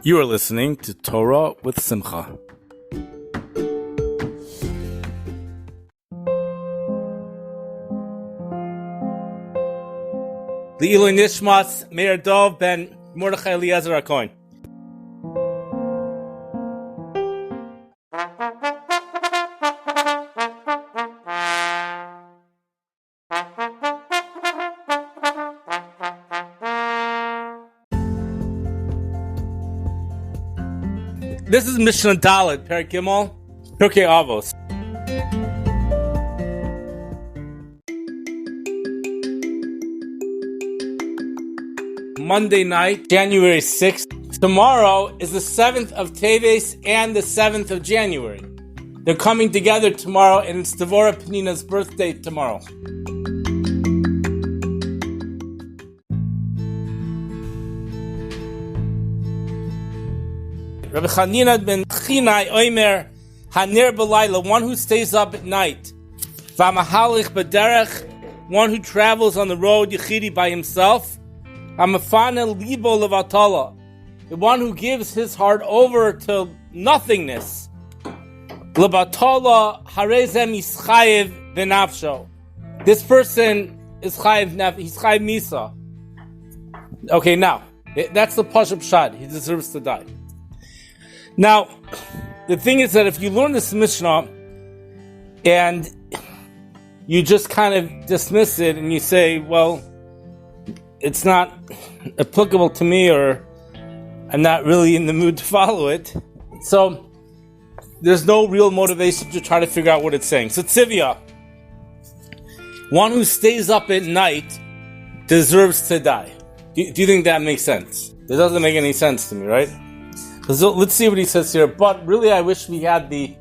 You are listening to Torah with Simcha. L'ilui nishmas Meir Dov ben Mordechai Eliezer Hacohen. This is Mishnah Dalet, Pirkei Avos. Monday night, January 6th. Tomorrow is the 7th of Teves and the 7th of January. They're coming together tomorrow, and it's Devorah Penina's birthday tomorrow. Rabbi Chanina ben Chinai Omer Hanir B'Layla, one who stays up at night. V'amahalich b'derech, one who travels on the road Yechidi by himself. Amafana libo levatala, the one who gives his heart over to nothingness. Levatala harezem ischayev v'nafsho. This person is chayev, he's chayev misa. Okay, now that's the pashup shad. He deserves to die. Now, the thing is that if you learn this Mishnah and you just kind of dismiss it and you say, well, it's not applicable to me, or I'm not really in the mood to follow it, so there's no real motivation to try to figure out what it's saying. So tzivya, one who stays up at night deserves to die. Do you think that makes sense? It doesn't make any sense to me, right? So let's see what he says here. But really, I wish we had the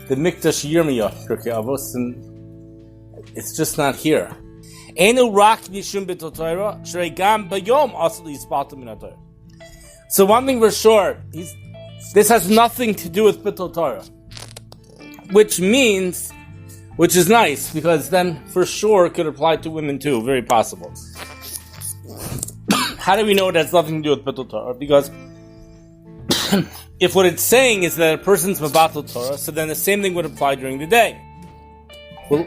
Mikdash Yirmiyah, Pirkei Avos, and it's just not here. So one thing for sure, this has nothing to do with Bittul Torah, which is nice, because then for sure it could apply to women too, very possible. How do we know it has nothing to do with Bittul Torah? Because if what it's saying is that a person's Mevatel Torah, so then the same thing would apply during the day. Well,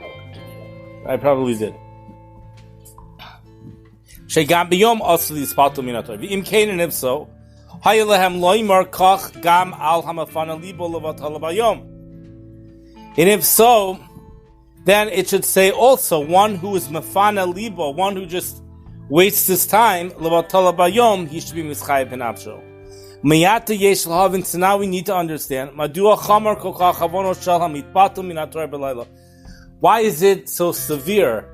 I probably did. Shegam b'yom also l'yispaltu min haTorah. V'im kein, and if so, hayalehem lo yimar kach gam al hamafana libo levatal b'yom. And if so, then it should say also one who is mafana libo, one who just wastes his time levatal b'yom, he should be mischayev b'nafsho. Miyata yesh l'havin. So now we need to understand madua chamar kol kach havono shel hamitpatul min haTorah b'layla. Why is it so severe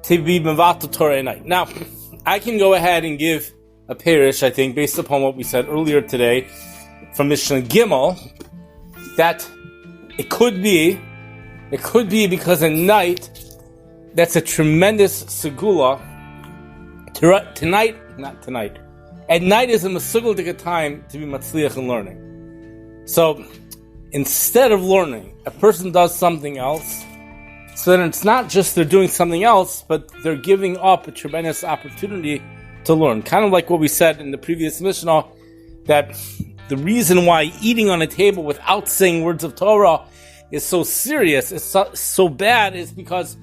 to be mevatel Torah at night? Now, I can go ahead and give a parish, I think, based upon what we said earlier today from Mishnah Gimel, that it could be because at night, that's a tremendous segula. At night is a mesugal time to be matzliach in learning. So, instead of learning, a person does something else. So then it's not just they're doing something else, but they're giving up a tremendous opportunity to learn. Kind of like what we said in the previous Mishnah, that the reason why eating on a table without saying words of Torah is so serious, is so bad, is because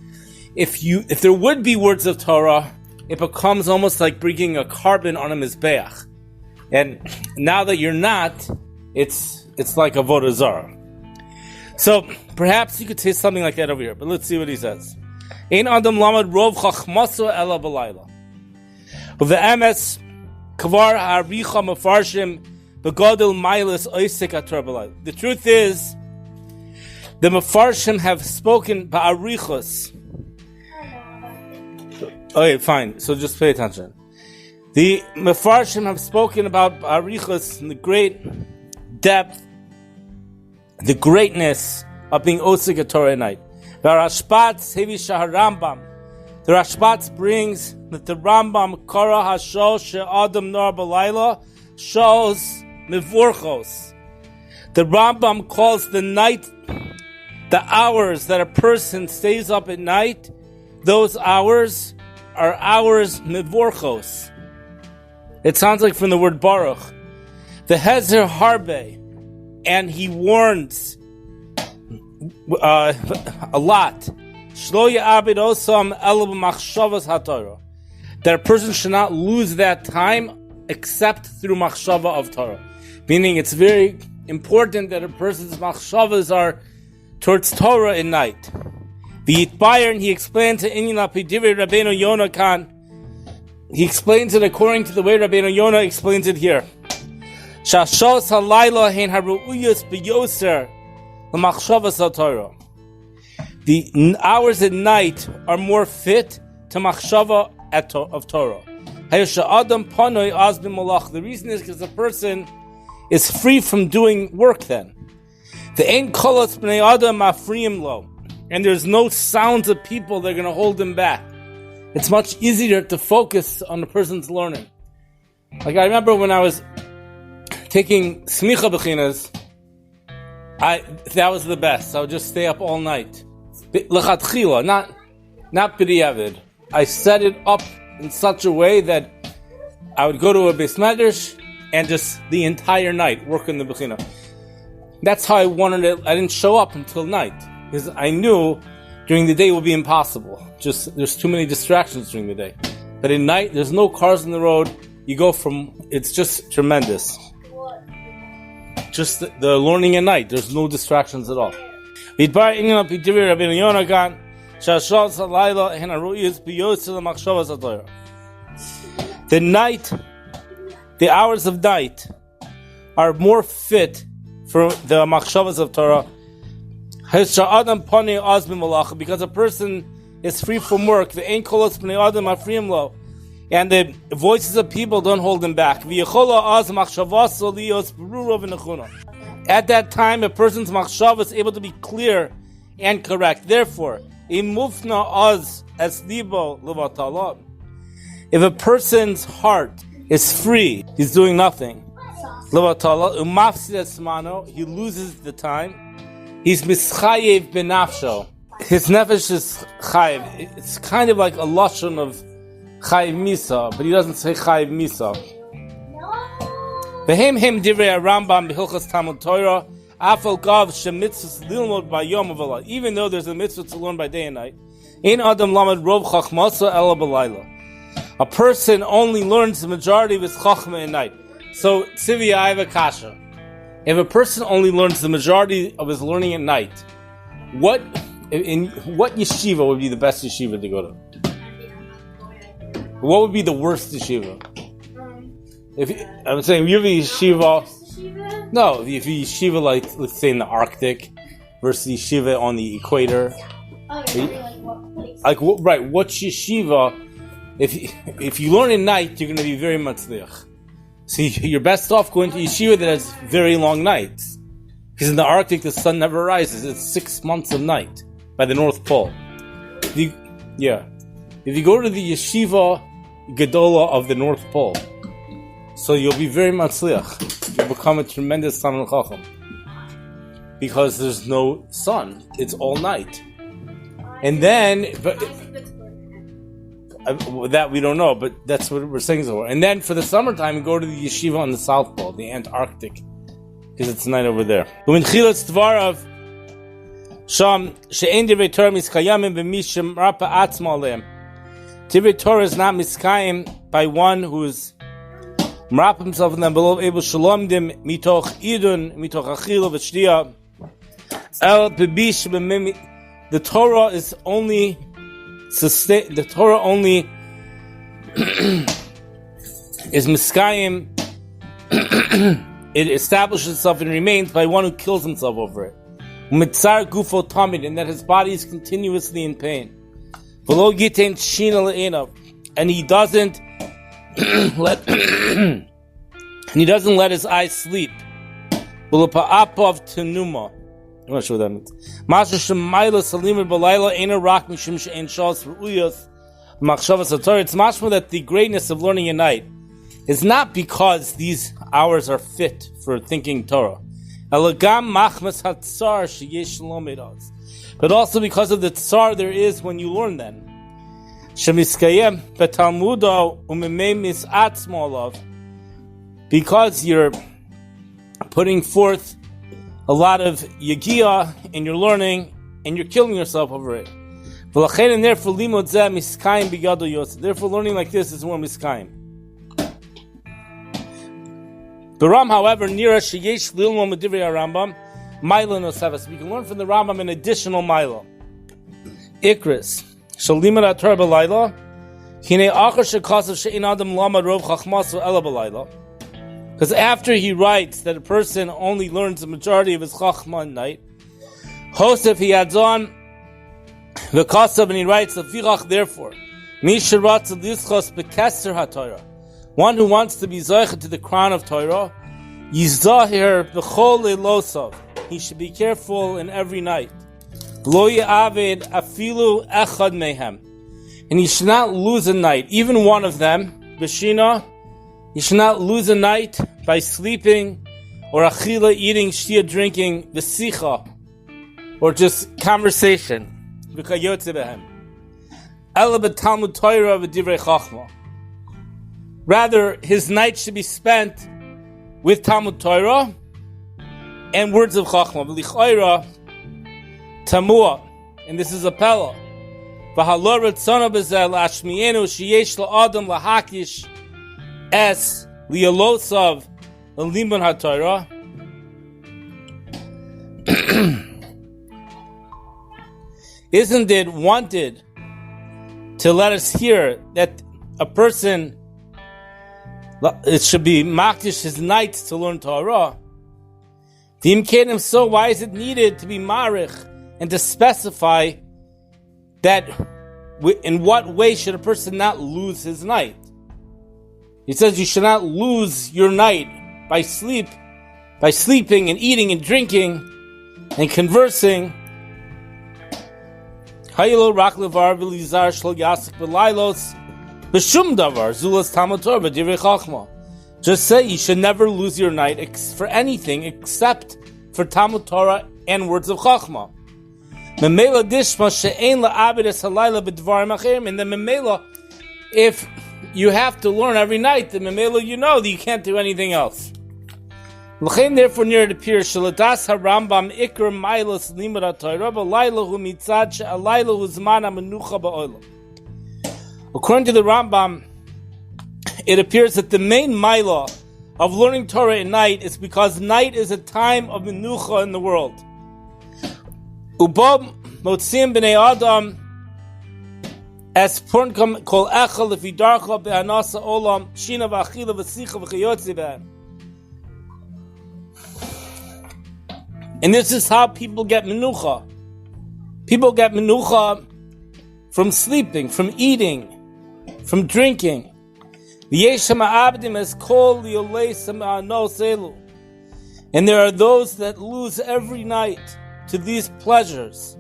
if there would be words of Torah, it becomes almost like bringing a carbon on a mizbeach. And now that you're not, it's like a avodah zarah. So perhaps you could say something like that over here, but let's see what he says. Ein adam lamad rov chachmaso ela b'layla. Uve'emes kvar haricha mefarshim begadol mailis oisek ator b'layla. The truth is, the mefarshim have spoken ba'arichos. Okay, fine. So just pay attention. The mefarshim have spoken about ba'arichos in the great depth, the greatness of being osik Torah at night. The Rashbatz brings that the Rambam Kara Hashol She'adam Nor B'Layla shows Mivurchos. The Rambam calls the night, the hours that a person stays up at night, those hours are hours Mivurchos. It sounds like from the word Baruch. The Hezer Harbe, and he warns a lot. That a person should not lose that time except through machshava of Torah. Meaning it's very important that a person's machshavas are towards Torah at night. The Yitbayer, and he explained to Inyan Lapidivir Rabbeinu Yonah Khan. He explains it according to the way Rabbeinu Yonah explains it here. Shashos halayla hein haru'uyus b'yoser l'machshavas haTorah. The hours at night are more fit to machshava of Torah. The reason is because the person is free from doing work then. The ein kolos b'nei adam mafriim lo, and there's no sounds of people that are going to hold him back. It's much easier to focus on the person's learning. Like I remember when I was taking smicha bechinas, that was the best. I would just stay up all night. L'chatchila, not b'diavad. I set it up in such a way that I would go to a beis medrash and just the entire night work in the bechina. That's how I wanted it. I didn't show up until night because I knew during the day it would be impossible. Just there's too many distractions during the day. But at night, there's no cars on the road. You go from, it's just tremendous. Just the learning at night, there's no distractions at all. The night, the hours of night are more fit for the machshavas of Torah. Because a person is free from work, and the voices of people don't hold him back. At that time, a person's machshava is able to be clear and correct. Therefore, if a person's heart is free, he's doing nothing. He loses the time. He's mischayev benafsho. His nefesh is chayev. It's kind of like a lashon of chayev misa, but he doesn't say chayev misa. V'hem divrei Rambam b'hilchos Talmud Torah afal gav shemitzvos lilmod b'yom v'layla. Even though there's a mitzvah to learn by day and night, ein adam lamed rov chachmasa ela b'layla. A person only learns the majority of his chachma at night. So tzivi, I have a kasha. If a person only learns the majority of his learning at night, what yeshiva would be the best yeshiva to go to? What would be the worst yeshiva? I'm saying, if you have a yeshiva, no, if you yeshiva like, let's say in the Arctic, versus yeshiva on the equator, what yeshiva? If you learn at night, you're going to be very matzliach. So you're best off going to yeshiva that has very long nights. Because in the Arctic, the sun never rises. It's 6 months of night by the North Pole. If you go to the yeshiva Gedola of the North Pole, so you'll be very matzliach. You'll become a tremendous Talmid Chacham. Because there's no sun. It's all night. And then... that we don't know, but that's what we're saying so far. And then for the summertime, we go to the yeshiva on the South Pole, the Antarctic, because it's night over there. When Chilas Tvarav Sham she'en divrei Torah miskayim b'mishem rapa atzma aleim. Divrei Torah is not miskayim by one who's mrap himself and then below able shalom dim mitoch idun mitoch achila v'shtiya el bebish b'mimi. The Torah is only the Torah only is miskayim. It establishes itself and remains by one who kills himself over it. Mitzar gufo tamid, and that his body is continuously in pain. V'lo yitein shina le'enav, and he doesn't let his eyes sleep. V'lo pa'apav tenuma. I'm not sure what that means. Masha shemayla salimah b'layla ena rak mishum she'en shas ru'uyas machshavas haTorah. It's mashma that the greatness of learning at night is not because these hours are fit for thinking Torah, elagam machmas hatzar sheyesh lomedas, but also because of the tsar there is when you learn them. Shemiskayem betalmudo umimei misatzmo alav, because you're putting forth a lot of yagia in your learning, and you're killing yourself over it. And therefore, therefore, learning like this is more miskayim. The Ram, however, nira sheyesh lilmo medivrei Rambam, mila nosavas. We can learn from the Rambam an additional mila. Ikris shalimad atar b'layla, hine achar shekasav she'in adam lamad rov chachmaso ela b'layla. Because after he writes that a person only learns the majority of his chachma at night, Hosef he adds on the kasav, and he writes the firach. Therefore, mi sheratz lischos bekeser haTorah, one who wants to be zoche to the crown of Torah, yizahir b'chol leilosav, he should be careful in every night. Lo ye'aved afilu echad mehem, and he should not lose a night, even one of them. B'shina, he should not lose a night by sleeping, or achila, eating, shtia, drinking, v'sicha, or just conversation. V'kayotze behem. Ela b'talmud Torah v'divrei chachma. Rather, his night should be spent with Talmud Torah and words of chachma. V'lichayra tamua, and this is a pella. V'halor retzona b'zeh la'ashmienu sheyesh la'adam lahakish es lialosav l'limbun haTorah. Isn't it wanted to let us hear that a person, it should be makdish his nights to learn Torah? So why is it needed to be marich and to specify that in what way should a person not lose his night? He says you should not lose your night by sleeping and eating and drinking and conversing. Just say you should never lose your night for anything except for Talmud Torah and words of Chachma. And then Memela, if you have to learn every night, then Memela, you know that you can't do anything else. Therefore, near it appears, Shaladas HaRambam Ikr Mailas Limud HaTorah B'Laylahu Mitzad She'alaylahu Zman HaMenucha Ba'olam. According to the Rambam, it appears that the main milah of learning Torah at night is because night is a time of menucha in the world. Ubab Motzim B'nei Adam as Purnkam Kol Echel Lefidarcha Be'anasa Olam Shina V'Achila V'Sicha V'Chayotzi Be'an. And this is how people get menucha. People get menucha from sleeping, from eating, from drinking. And there are those that lose every night to these pleasures.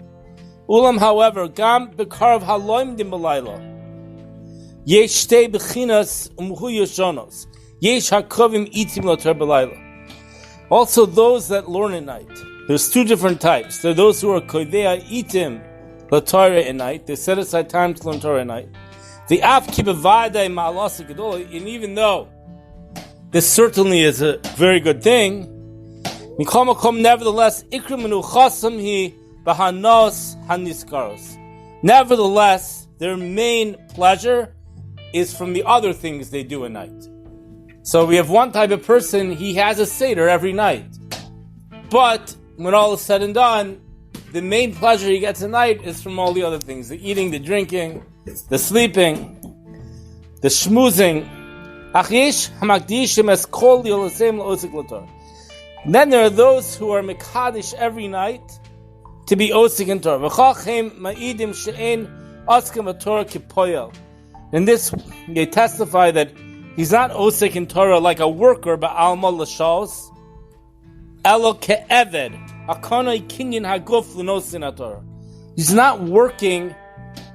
Ulam, however, gam bekarv haloimdim b'layla. Yesh shtei bechinas umhu yoshonos. Yesh hakovim itim loter b'layla. Also, those that learn at night. There's two different types. There are those who are kodea itim la Torah at night. They set aside time to learn Torah at night. The af kibavadai ma'alasa gedola. And even though this certainly is a very good thing, mikol makom, nevertheless, ikra menuchasam hi bahanos haniskaros. Nevertheless, their main pleasure is from the other things they do at night. So we have one type of person, he has a seder every night. But when all is said and done, the main pleasure he gets at night is from all the other things. The eating, the drinking, the sleeping, the schmoozing. Then there are those who are mekadosh every night to be osik in Torah. In this, they testify that he's not osik in Torah like a worker, but alma l'shos. Elo ke'eved, akonoi kinyan haguf l'nosin haTorah. He's not working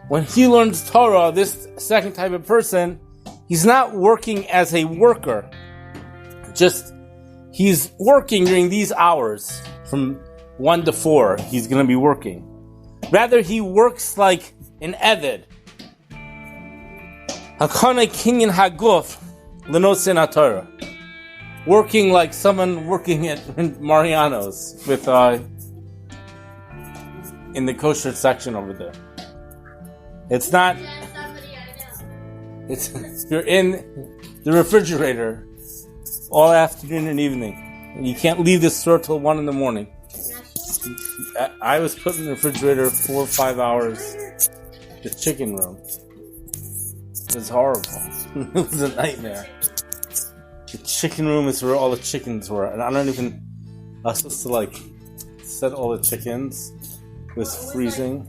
when he learns Torah. This second type of person, he's not working as a worker. Just he's working during these hours from 1 to 4. He's going to be working. Rather, he works like an eved. Akonoi kinyan haguf l'nosin haTorah. working like someone working at Mariano's with in the kosher section over there. It's not. It's you're in the refrigerator all afternoon and evening. And you can't leave the store till 1 a.m. I was put in the refrigerator 4 or 5 hours. The chicken room. It was horrible. It was a nightmare. The chicken room is where all the chickens were, and I was supposed to set all the chickens. It was freezing.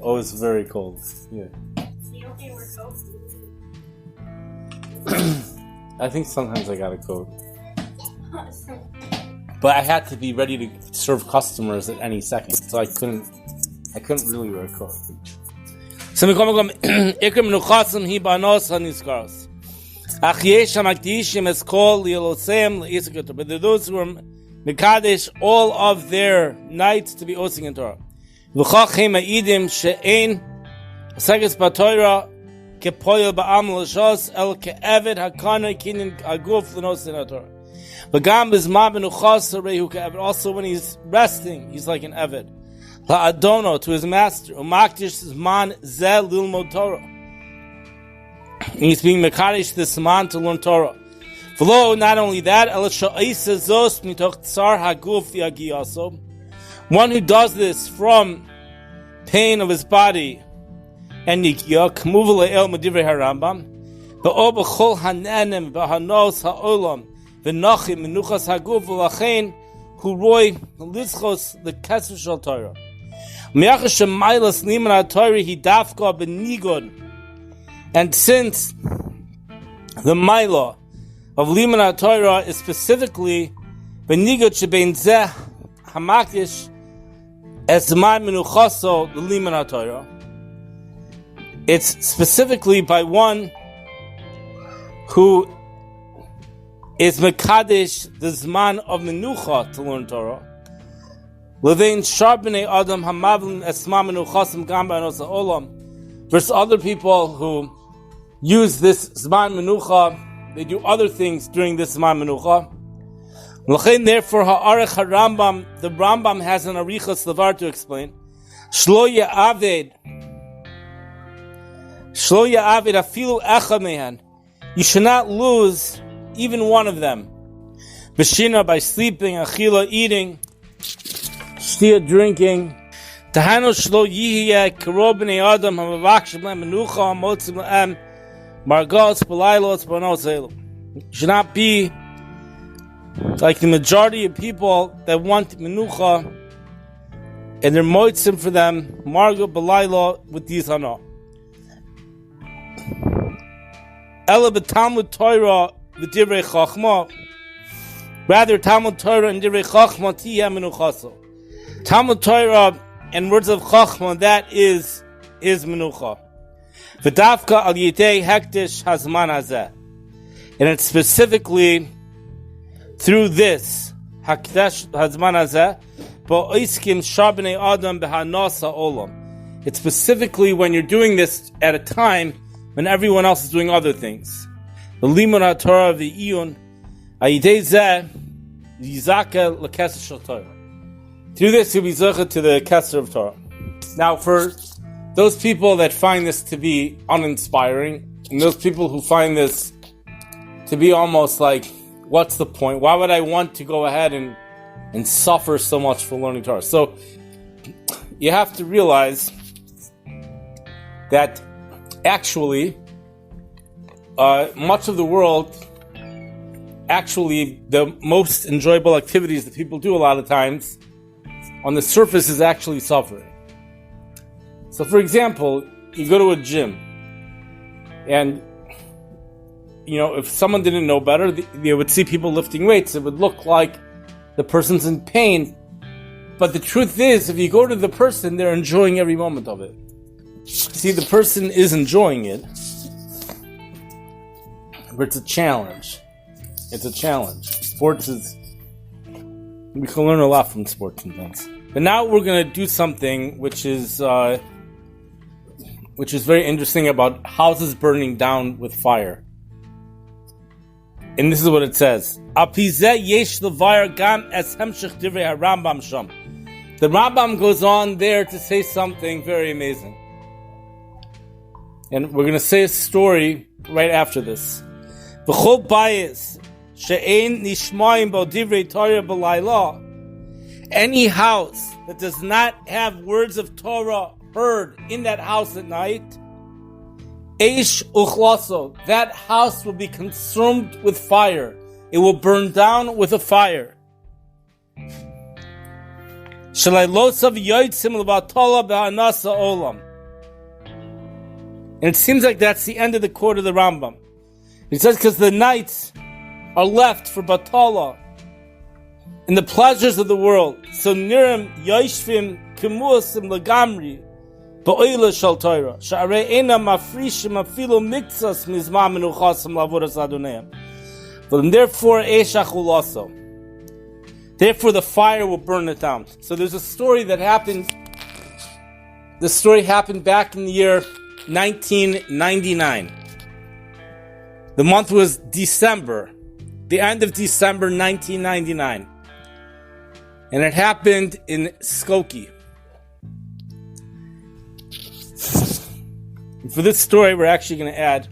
Oh, it was very cold. Yeah. I think sometimes I got a coat. But I had to be ready to serve customers at any second, so I couldn't really wear a coat. So but there are those who are mekadesh all of their nights to be osing in Torah. V'chachem ha'idim she'ein seges b'Torah kepoyel ba'am l'shos el ke'eved hakana kinin aguf l'nos in Torah. V'gam b'zman b'nuchas rehu ke'eved. Also when he's resting, he's like an eved. La'adono, to his master. U'makdish zman zeh lilmod Torah. He's being mekadesh this man to learn Torah. V'lo, not only that, el sha'isa zos mitoch tsar haguf yagi also. One who does this from pain of his body and nikya, k'muv le'el medivrei harambam, v'o b'chol hanenem v'hanos ha'olam v'nachim menuchas haguf v'lachein hu roi litzchos l'keser shel Torah. Me'achas shemaylas liman ha'Torah hi dafka b'nigod. And since the Maila of Liman HaTorah is specifically B'nigod shebein zeh hamakdish es zman menuchaso Liman HaTorah, it's specifically by one who is mekadesh the zman of menucha to learn Torah. Levein shar b'nei adam hamavlim es zman menuchasim gam b'anos ha'olam, versus other people who use this Zman Menucha, they do other things during this Zman Menucha. Therefore, Ha'arech HaRambam, the Rambam has an Arichas Levar to explain. Shlo Ya'aved Afilu Echad Mehan. You should not lose even one of them. B'shina, by sleeping, Achila, eating, Shtia, drinking. Tahano Shlo Yihiyeh Karo B'nei Adam HaMavak Shem Menucha HaMotzim Le'em Margos, Belailos, Bonos, should not be like the majority of people that want Menucha and they're moitzim for them, Margo, Belailo, with these Hana. Ela b'Talmud Torah, v'divrei Chachma. Rather, Talmud Torah and Divrei Chachma, tiyeh Menuchaso. Talmud Torah and words of Chachma, that is Menucha. V'dafka al yidei hektish hazman hazeh, and it's specifically through this hektish hazman hazeh, ba'oiskim shabnei adam b'hanas ha'olam. It's specifically when you're doing this at a time when everyone else is doing other things. The limud ha'torah of the iyun ayidei zeh yizaka l'keser shel Torah. Through this you'll be zocheh to the keser of Torah. Now for those people that find this to be uninspiring, and those people who find this to be almost like, what's the point? Why would I want to go ahead and suffer so much for learning Torah? So you have to realize that actually much of the world, actually the most enjoyable activities that people do a lot of times on the surface is actually suffering. So, for example, you go to a gym, and, if someone didn't know better, they would see people lifting weights. It would look like the person's in pain. But the truth is, if you go to the person, they're enjoying every moment of it. See, the person is enjoying it, but it's a challenge. It's a challenge. Sports is... We can learn a lot from sports and things. But now we're going to do something which is very interesting about houses burning down with fire. And this is what it says. The Rambam goes on there to say something very amazing. And we're going to say a story right after this. Any house that does not have words of Torah heard in that house at night, Eish uchlaso, that house will be consumed with fire. It will burn down with a fire. Shalaylosav yotzim levatala b'hanasa olam. And it seems like that's the end of the quote of the Rambam. It says, because the nights are left for batala and the pleasures of the world. So nirim yoshvim kimuasim lagamri. Ba'oila shal Torah. Sha'arei ena mafrishim afilu miktsas mizmah menuchasim lavodas adoneim. But therefore, eshach ulaso. Therefore, the fire will burn it down. So there's a story that happened. The story happened back in the year 1999. The month was December. The end of December 1999. And it happened in Skokie. And for this story, we're actually going to add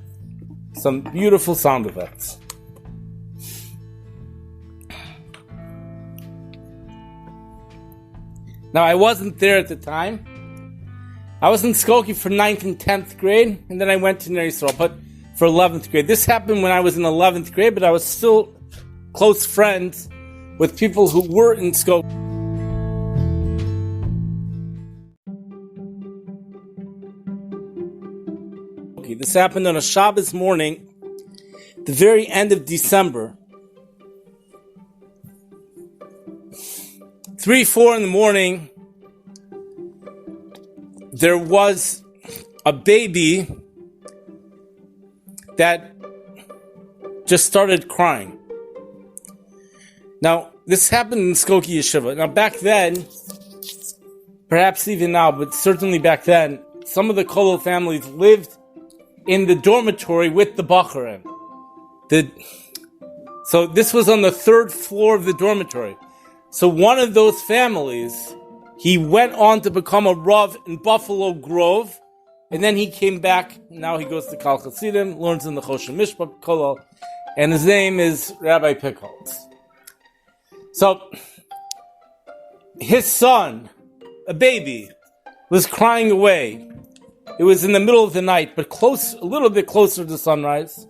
some beautiful sound effects. Now, I wasn't there at the time. I was in Skokie for 9th and 10th grade, and then I went to Ner Yisrael, but for 11th grade. This happened when I was in 11th grade, but I was still close friends with people who were in Skokie. This happened on a Shabbos morning, the very end of December. 3-4 in the morning, there was a baby that just started crying. Now, this happened in Skokie Yeshiva. Now, back then, perhaps even now, but certainly back then, some of the Kollel families lived in the dormitory with the Bacharim. So this was on the 3rd floor of the dormitory. So one of those families, he went on to become a Rav in Buffalo Grove, and then he came back. Now he goes to Kal Chasidim, learns in the Choshen Mishpat Kollel, and his name is Rabbi Pickholz. So his son, a baby, was crying away. It was in the middle of the night, but a little bit closer to sunrise.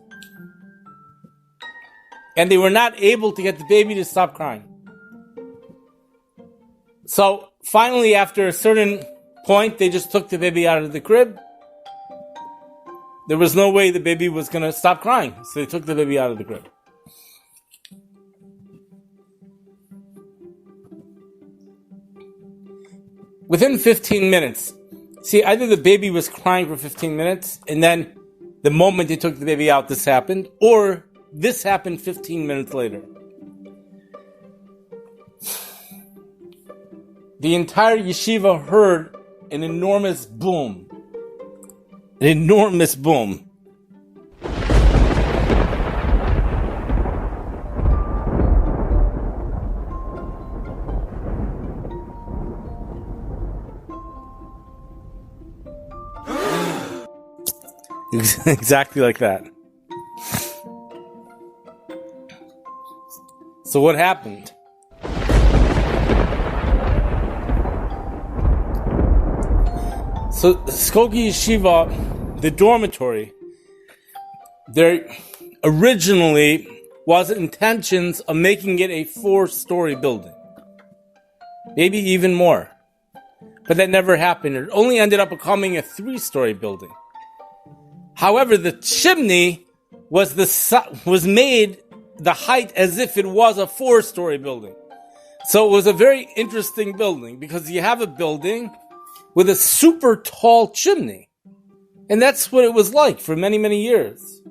And they were not able to get the baby to stop crying. So finally, after a certain point, they just took the baby out of the crib. There was no way the baby was going to stop crying, so they took the baby out of the crib. Within 15 minutes, see, either the baby was crying for 15 minutes, and then the moment they took the baby out, this happened, or this happened 15 minutes later. The entire yeshiva heard an enormous boom. An enormous boom. Exactly like that. So what happened? So Skokie Yeshiva, the dormitory, there originally was intentions of making it a 4-story building. Maybe even more. But that never happened. It only ended up becoming a 3-story building. However, the chimney was made the height as if it was a 4-story building. So it was a very interesting building because you have a building with a super tall chimney. And that's what it was like for many, many years.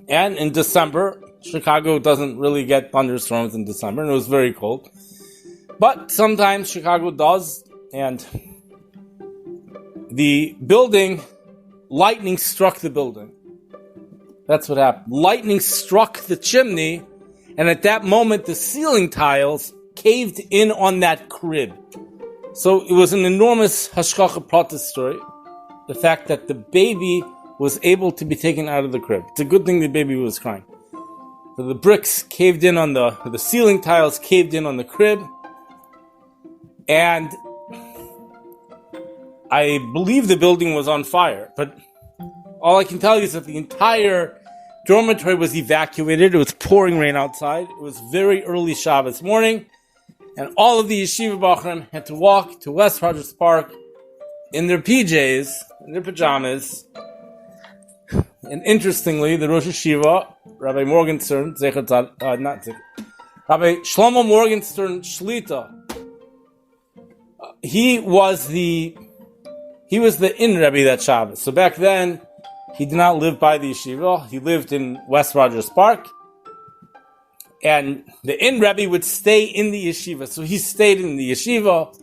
And in December, Chicago doesn't really get thunderstorms in December, and it was very cold. But sometimes Chicago does, and the building, lightning struck the building. That's what happened. Lightning struck the chimney, and at that moment, the ceiling tiles caved in on that crib. So it was an enormous hashgacha pratis story. The fact that the baby was able to be taken out of the crib. It's a good thing the baby was crying. So the bricks caved in on the ceiling tiles caved in on the crib. And I believe the building was on fire. But all I can tell you is that the entire dormitory was evacuated. It was pouring rain outside. It was very early Shabbos morning. And all of the yeshiva bachrim had to walk to West Rogers Park in their PJs, in their pajamas. And interestingly, the Rosh Yeshiva, Rabbi Morgenstern, Rabbi Shlomo Morgenstern Shlita, he was the in Rebbe that Shabbos. So back then, he did not live by the yeshiva. He lived in West Rogers Park. And the in Rebbe would stay in the yeshiva. So he stayed in the yeshiva.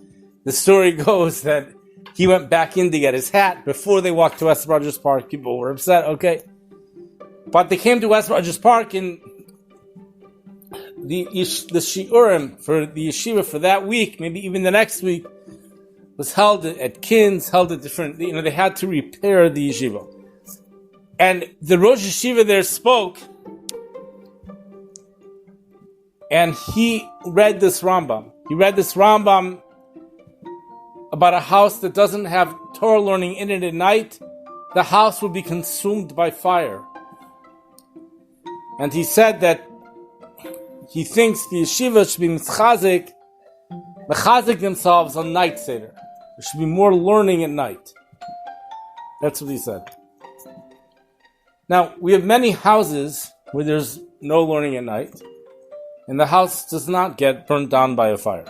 The story goes that he went back in to get his hat before they walked to West Rogers Park. People were upset, okay. But they came to West Rogers Park, and the shiurim for the yeshiva for that week, maybe even the next week, was held at Kins, held at different, they had to repair the yeshiva. And the Rosh Yeshiva there spoke, and he read this Rambam. He read this Rambam about a house that doesn't have Torah learning in it at night. The house will be consumed by fire. And he said that he thinks the yeshiva should be mechazik themselves on night seder. There should be more learning at night. That's what he said. Now, we have many houses where there's no learning at night, and the house does not get burnt down by a fire.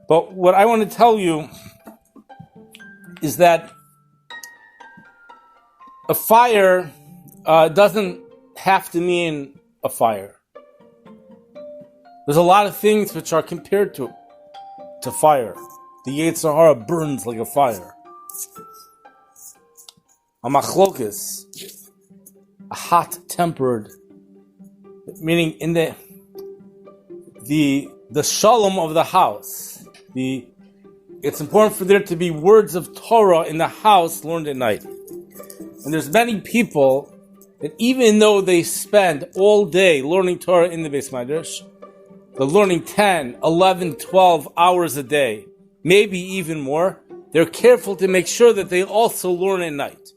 But what I want to tell you is that a fire doesn't have to mean a fire. There's a lot of things which are compared to fire. The Yetzer Hara burns like a fire. A machlokes, a hot-tempered, meaning in the shalom of the house. It's important for there to be words of Torah in the house learned at night. And there's many people that even though they spend all day learning Torah in the Beis Medrash, they're learning 10, 11, 12 hours a day, maybe even more, they're careful to make sure that they also learn at night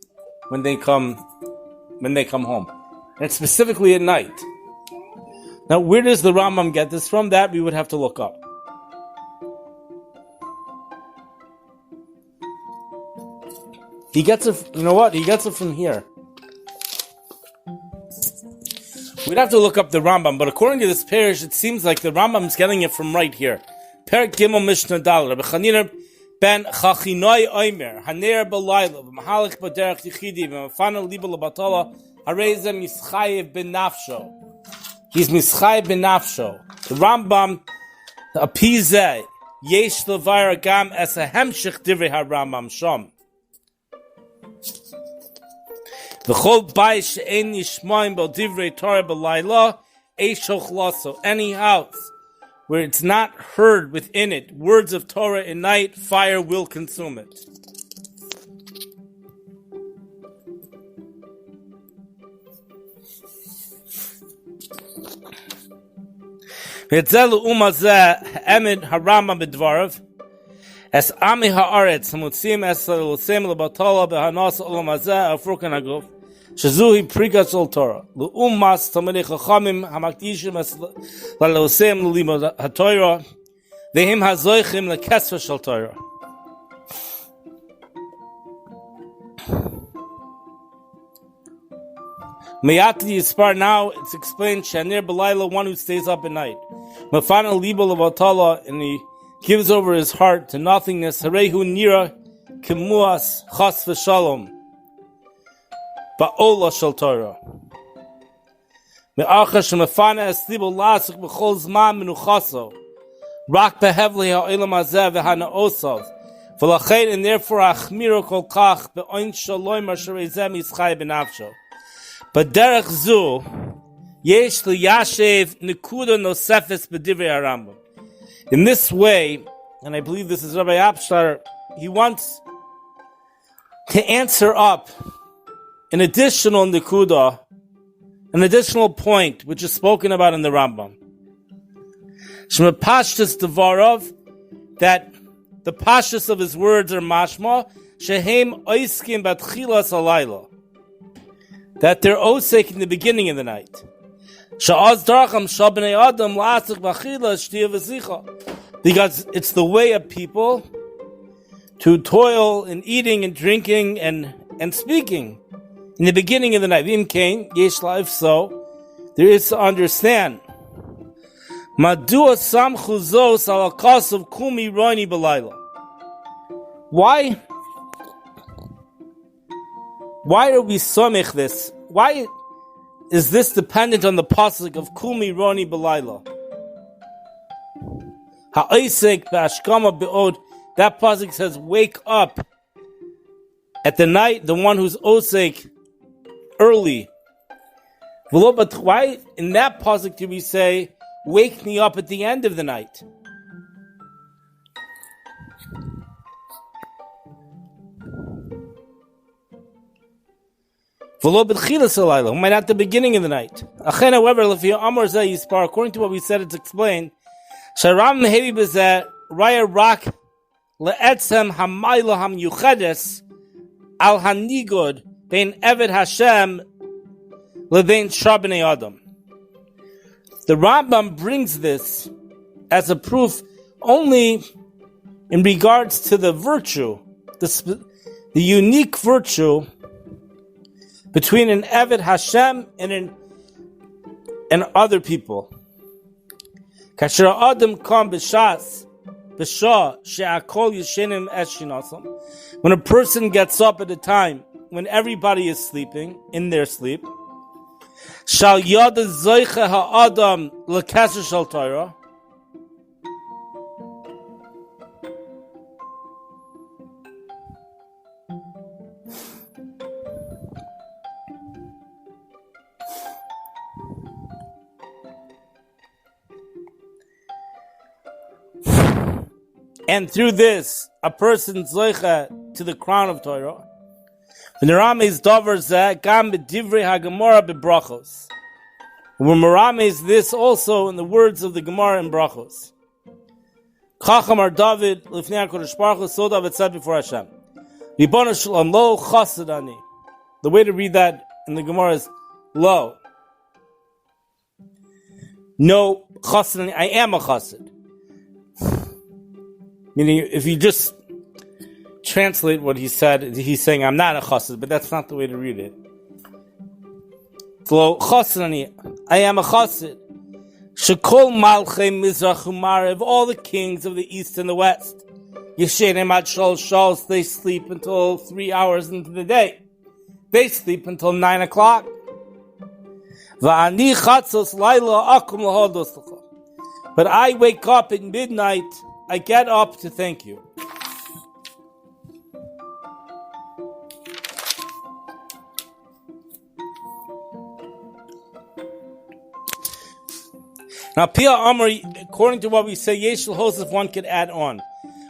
when they come home. And specifically at night. Now, where does the Rambam get this from? That we would have to look up. He gets it, you know what? He gets it from here. We'd have to look up the Rambam, but according to this parish, it seems like the Rambam's getting it from right here. Perek Gimel Mishnah Dal, Rabbi Chanina ben Chachinoi Omer, Haner B'Layla, V'Mahalik B'Derech Yichidi, V'Mafana Liba L'Batala, Harezem Yischayev Ben Nafsho. He's Mischayev Ben Nafsho. The Rambam, Apizeh, Yesh Levair Gam Es HaHemshich Divrei HaRambam Shom. V'chol bayis she'en yishmaim b'al divrei Torah b'layla eishoch laso. Any house where it's not heard within it words of Torah at night, fire will consume it. V'etzelu umazeh ha'emid harama b'dvarav es ami ha'aretz hamutzim es l'losem l'batala b'hanas olam hazeh afurkan haguf Shazuhi Pirkei Avos Torah. L'ummas Talmidei Chachamim Hamakdishim Es L'Losem L'Limud HaTorah V'Him Hazoichim L'Kesver Shel Torah. Meyati Yispar, now it's explained Shanir B'Layla, one who stays up at night. Mafana Libo L'Vatala, and he gives over his heart to nothingness. Harehu Nira Kemuas Chas V'Shalom Ba'ola Shel Torah. Me'acha shemafana es libo lasik b'chol zman menuchaso. Rak behevli ha'olam hazeh v'hana'osav. V'lachein, and therefore achmiro kol kach be'oin shalom asher ezem yischai b'nafsho. But derech zu, yesh liyashev nekuda nosefes b'divrei Rambam. In this way, and I believe this is Rabbi Abshtar, he wants to answer up an additional nekuda, an additional point, which is spoken about in the Rambam. Shema pashtus devarov, that the pashtus of his words are mashma, shehem oiskim batchilas alayla, that they're osek in the beginning of the night. Sha'az daracham shabnei adam la'asik b'achila shtiya v'zicha, because it's the way of people to toil in eating and drinking and speaking in the beginning of the night. V'im kain yesh life, so there is to understand. Madua samchu zos al akasav kumi roini b'layla. Why are we somich this? Why is this dependent on the pasuk of kumi roni b'layla? Ha'isek b'ashkama be'od. That pasuk says, wake up at the night, the one who's osek early. But why in that pasuk do we say, wake me up at the end of the night? Why not the beginning of the night? However, according to what we said, it's explained. Sharam mehevi b'zeh raya rak le'etzem hamayla hamyuchedes al hanigud bein eved Hashem lebein shabnei adam. The Rambam brings this as a proof only in regards to the virtue, the unique virtue between an Eved Hashem and other people. Kasher Adam kam b'shas b'shah she'akol yishenim eshinasam. When a person gets up at a time when everybody is sleeping in their sleep, shal yada zoicha ha'adam l'kasher shal Torah. And through this, a person's zoicha to the crown of Torah. When Merames davar zeh gam b'divrei haGemara b'brachos. When Merames this also in the words of the Gemara in brachos. Chacham ar David lifnei HaKadosh Baruch Hu, so David said before Hashem, Ribbono Shalom lo chassid ani. The way to read that in the Gemara is lo. No chassid ani. I am a chassid. Meaning, if you just translate what he said, he's saying, I'm not a chassid, but that's not the way to read it. Lo chassid, I am a chassid. Shekol malchei mizrach u'marev, all the kings of the east and the west. Yeshenem ad shol shals, they sleep until 3 hours into the day. They sleep until 9 o'clock. Va'ani chatzos laila akum lahodos lecha. But I wake up at midnight, I get up to thank you. Now, Pia Amr, according to what we say, Yeshel Hosef, one could add on.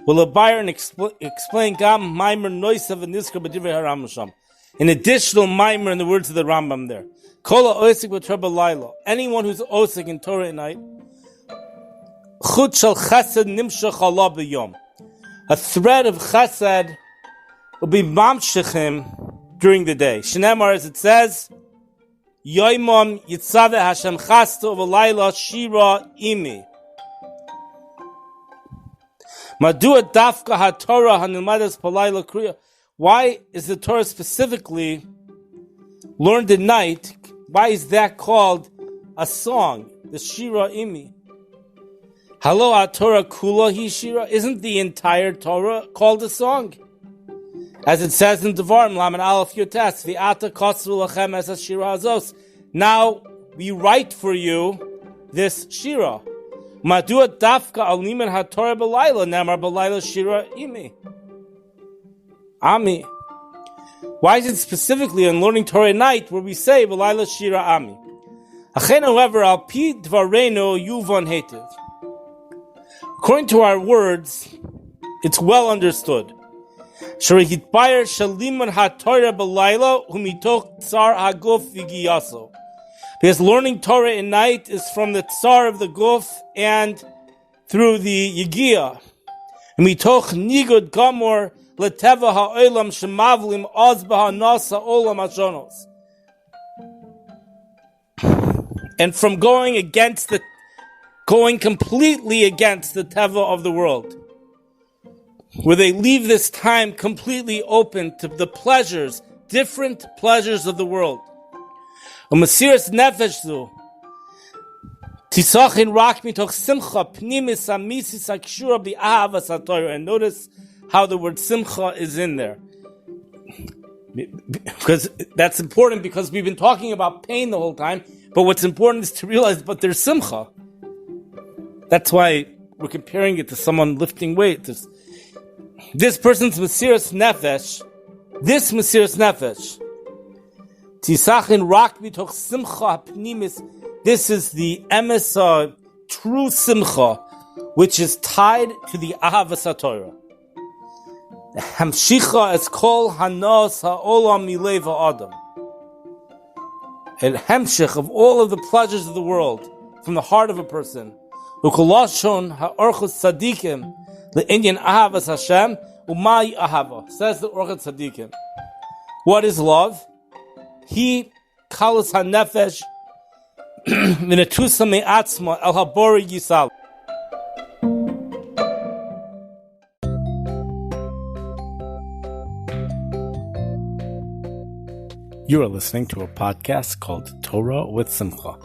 Will a buyer and explain Gam Maimer Noisav and Niskar B'divrei HaRambam. An additional Maimer in the words of the Rambam there. Kola Osik B'Treba Laila. Anyone who's Osik in Torah at night. Chut Shel Chesed Nimshach Allah B'Yom. A thread of Chesed will be mamshechim during the day. Shneimar, as it says, Yoimom Yitzaveh Hashem Chasto V'Layla Shira Imi. Madua Dafka HaTorah HaNilmadas Palayla Kriya. Why is the Torah specifically learned at night? Why is that called a song? The Shira Imi. Halo HaTorah Kula Hi Shira. Isn't the entire Torah called a song? As it says in Devarim, Laman Aleph Yotes, V'ata Kosru Lachem Es Shira Azos. Now we write for you this Shira. Madua Dafka Aliman HaTorah B'Layla Nemar B'Layla Shira Imi. Ami. Why is it specifically in learning Torah at night where we say V'layla Shira Ami? Hacohen, however, al pi dvarenu yuvon hetiv. According to our words, it's well understood. Shorehitbayer shalimun haTorah b'layla humitoch tsar haguf v'giyaso. Because learning Torah at night is from the tsar of the guf and through the yigiyah. Mitoch nigud gamor leteva ha'olam shemavlim oz b'hanasa olam hashonos. And from going completely against the teva of the world, where they leave this time completely open to the pleasures, different pleasures of the world. Umasiras nefesh zu tisachin rak mitoch simcha pnimis amisis akshura bi'ahavas haTorah. And notice how the word simcha is in there, because that's important, because we've been talking about pain the whole time. But what's important is to realize, but there's simcha. That's why we're comparing it to someone lifting weights. This person's mesiras nefesh, tisachin rak mitoch simcha pnimis. This is the emes, true simcha, which is tied to the ahavas haTorah. Hamshicha es kol hanos ha'olam milev ha'adam. And hemshich of all of the pleasures of the world from the heart of a person. Ukolashon ha'orchos tzadikim le'inyan ahavas Hashem umay ahava. Says the orchos tzadikim. What is love? He kalos hanefesh v'netusa me'atzma el habori yisal. You are listening to a podcast called Torah with Simcha.